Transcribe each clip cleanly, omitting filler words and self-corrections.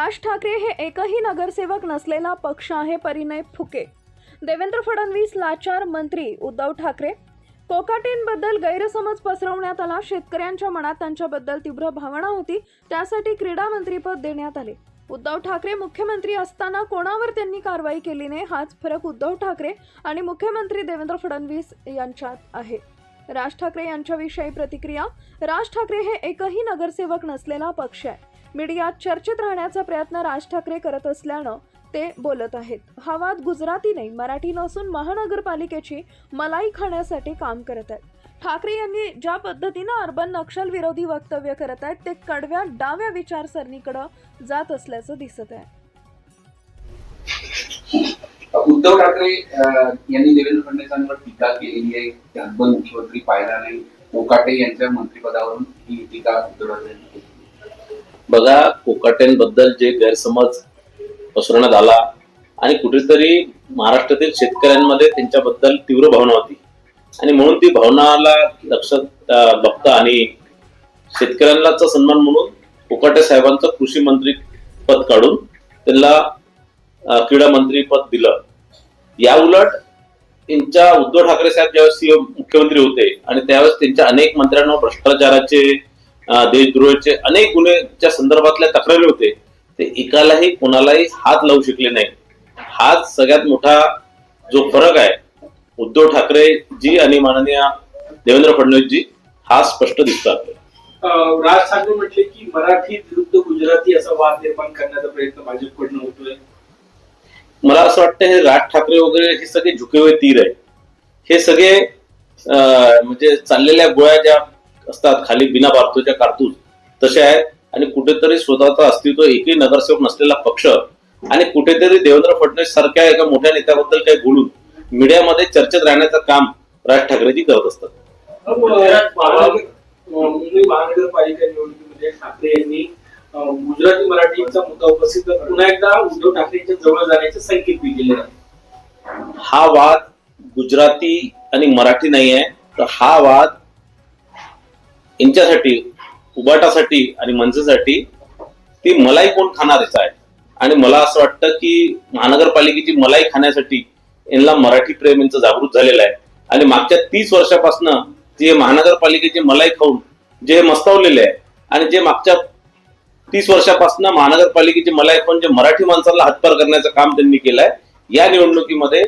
राज ठाकरे हे एकही नगरसेवक नसलेला पक्ष आहे, परिणय फुके. देवेंद्र फडणवीस लाचार, मंत्री उद्धव ठाकरे. कोकाटेंबद्दल गैरसमज पसरवण्यात आला. शेतकऱ्यांच्या मनात त्यांच्याबद्दल तीव्र भावना होती, त्यासाठी क्रीडा मंत्रीपद देण्यात आले. उद्धव ठाकरे मुख्यमंत्री असताना कोणावर त्यांनी कारवाई केली नाही, हाच फरक उद्धव ठाकरे आणि मुख्यमंत्री देवेंद्र फडणवीस यांच्यात आहे. राज ठाकरे यांच्याविषयी प्रतिक्रिया. राज ठाकरे हे एकही नगरसेवक नसलेला पक्ष आहे. मीडियात चर्चेत राहण्याचा प्रयत्न राज ठाकरे करत असल्यानं ते बोलत आहेत. हा वाद गुजराती नाही, मराठी नसून महानगरपालिकेची मलाई खाण्यासाठी काम करत आहेत. ठाकरे यांनी ज्या पद्धतीनं अर्बन नक्षल विरोधी वक्तव्य करत आहेत ते कडव्या डाव्या विचारसरणीकडे जात असल्याचं दिसत आहे. उद्धव ठाकरे यांनी देवेंद्र फडणवीसांवर टीका केलेली आहे. अर्बन मुख्यमंत्री पाहिला नाही. कोकाटे यांच्या मंत्रिपदावरून ही टीका उद्धव ठाकरे यांनी केली. बघा, कोकाटेंबद्दल जे गैरसमज पसरवण्यात आला आणि कुठेतरी महाराष्ट्रातील शेतकऱ्यांमध्ये त्यांच्याबद्दल तीव्र भावना होती आणि म्हणून ती भावनाला लक्षात बघता आणि शेतकऱ्यांचा सन्मान म्हणून कोकाटे साहेबांचं कृषी मंत्री पद काढून त्यांना क्रीडा मंत्री पद दिलं. या उलट त्यांच्या उद्धव ठाकरे साहेब ज्यावेळेस मुख्यमंत्री होते आणि त्यावेळेस त्यांच्या अनेक मंत्र्यांवर भ्रष्टाचाराचे, देशद्रोहाचे अनेक गुन्ह्याच्या संदर्भातल्या तक्रारी होते. ते एकालाही कोणालाही हात लावू शकले नाही. हाच सगळ्यात मोठा जो फरक आहे उद्धव ठाकरे जी आणि माननीय देवेंद्र फडणवीस जी, हा स्पष्ट दिसतात. राज ठाकरे म्हटले की मराठी विरुद्ध गुजराती असा वाद निर्माण करण्याचा प्रयत्न भाजपकडून होतोय. मला असं वाटतं हे राज ठाकरे वगैरे हे सगळे झुके हुए तीर आहे. हे सगळे म्हणजे चाललेल्या गोळ्या ज्या असतात खाली बिना बारतोच्या कारतूस तसे आहेत आणि कुठेतरी स्वतःचं अस्तित्व एकही नगरसेवक नसलेला पक्ष आणि कुठेतरी देवेंद्र फडणवीस सारख्या एका मोठ्या नेत्याबद्दल काही बोलून मीडियामध्ये चर्चेत राहण्याचं काम राज ठाकरेजी करत असतात. मुंबई महानगरपालिका निवडणुकीमध्ये ठाकरे यांनी गुजराती मराठीचा मुद्दा उपस्थित करत पुन्हा एकदा उद्धव ठाकरेंच्या जवळ जाण्याचे संकेत दिलेले आहेत. हा वाद गुजराती आणि मराठी नाही आहे, तर हा वाद यांच्यासाठी, उबाटासाठी आणि मनसेसाठी ती मलाई कोण खाणारच आहे. आणि मला असं वाटतं की महानगरपालिकेची मलाई खाण्यासाठी यांना मराठी प्रेम यांचं जागृत झालेलं आहे आणि मागच्या 30 वर्षापासून जे महानगरपालिकेची मलाई खाऊन जे मस्तावलेले आहे आणि जे मागच्या 30 वर्षापासून महानगरपालिकेची मलाई खाऊन जे मराठी माणसाला हातपार करण्याचं काम त्यांनी केलंय, या निवडणुकीमध्ये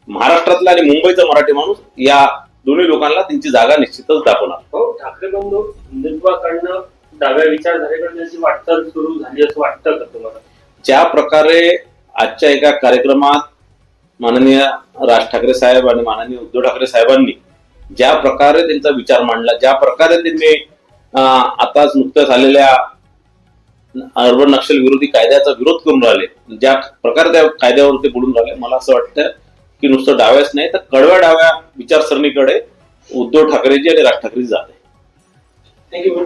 महाराष्ट्रातला आणि मुंबईचा मराठी माणूस या दोन्ही लोकांना त्यांची जागा निश्चितच दाखवणार. हो, ठाकरे बंधू हिंदुत्वाकडनं डाव्या विचारधारेकडे त्यांची वाटचाल सुरू झाली असं वाटतं का तुम्हाला? ज्या प्रकारे आजच्या एका कार्यक्रमात माननीय राज ठाकरे साहेब आणि माननीय उद्धव ठाकरे साहेबांनी ज्या प्रकारे त्यांचा विचार मांडला, ज्या प्रकारे त्यांनी आताच नुकत्याच आलेल्या अर्बन नक्षल विरोधी कायद्याचा विरोध करून राहिले, ज्या प्रकारे त्या कायद्यावर ते बोलून राहिले, मला असं वाटतं की नुसतं डाव्याच नाही तर कडव्या डाव्या विचारसरणीकडे उद्धव ठाकरेजी आणि राज ठाकरेजी जात आहे. थँक्यू.